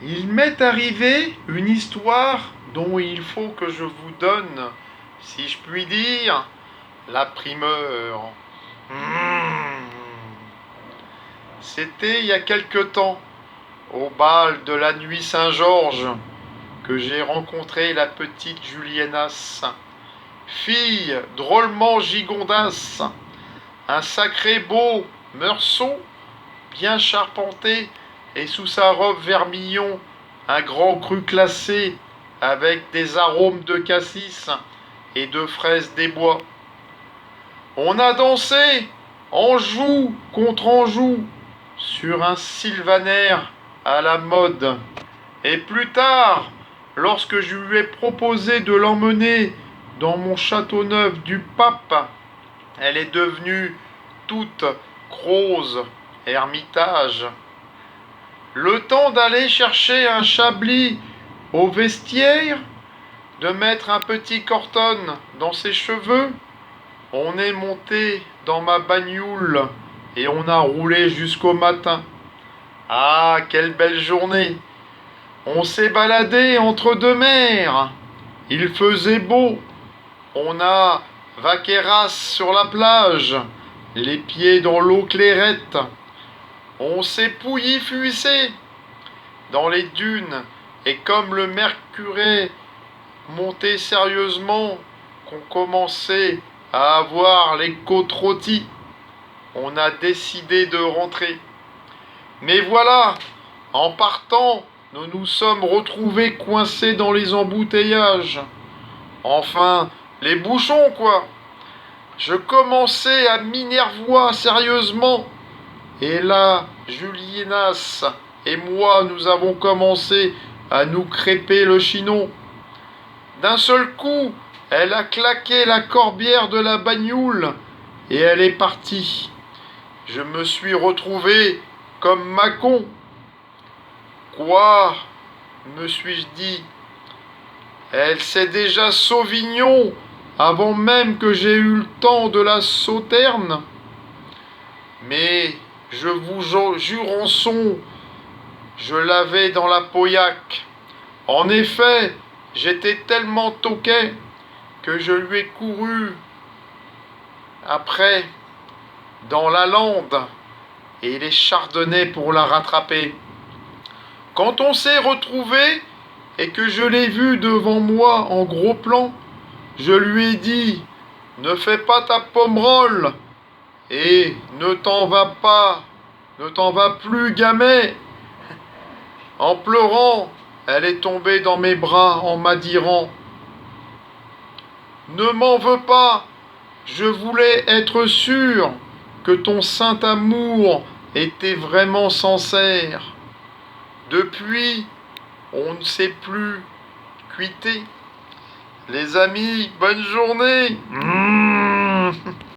Il m'est arrivé une histoire dont il faut que je vous donne, si je puis dire, la primeur. Mmh. C'était il y a quelque temps, au bal de la nuit Saint-Georges, que j'ai rencontré la petite Julienasse, fille drôlement gigondasse, un sacré beau meursault, bien charpenté, et sous sa robe vermillon, un grand cru classé, avec des arômes de cassis et de fraises des bois. On a dansé Anjou contre Anjou sur un sylvaner à la mode. Et plus tard, lorsque je lui ai proposé de l'emmener dans mon château neuf du pape, elle est devenue toute grosse ermitage. Le temps d'aller chercher un chablis au vestiaire, de mettre un petit corton dans ses cheveux, on est monté dans ma bagnoule et on a roulé jusqu'au matin. Ah, quelle belle journée! On s'est baladé entre deux mers. Il faisait beau. On a vaqueras sur la plage, les pieds dans l'eau clairette. On s'est pouilly-fuissé dans les dunes et comme le mercuré montait sérieusement, qu'on commençait à avoir les côtes rôties, on a décidé de rentrer. Mais voilà, en partant, nous nous sommes retrouvés coincés dans les embouteillages. Enfin, les bouchons, quoi. Je commençais à m'énervoyer sérieusement. Et là, Julienas et moi, nous avons commencé à nous crêper le chinon. D'un seul coup, elle a claqué la corbière de la bagnoule et elle est partie. Je me suis retrouvé comme Macon. Quoi? Me suis-je dit. Elle sait déjà Sauvignon avant même que j'aie eu le temps de la sauterne. Mais je vous jure en son, je l'avais dans la pauillac. En effet, j'étais tellement toqué que je lui ai couru après dans la lande et les chardonnays pour la rattraper. Quand on s'est retrouvé et que je l'ai vu devant moi en gros plan, je lui ai dit « Ne fais pas ta pomme-rolle et ne t'en vas pas, ne t'en vas plus, gamet !» En pleurant, elle est tombée dans mes bras en m'adirant « Ne m'en veux pas, je voulais être sûr que ton saint amour était vraiment sincère. Depuis, on ne s'est plus quitté. Les amis, bonne journée.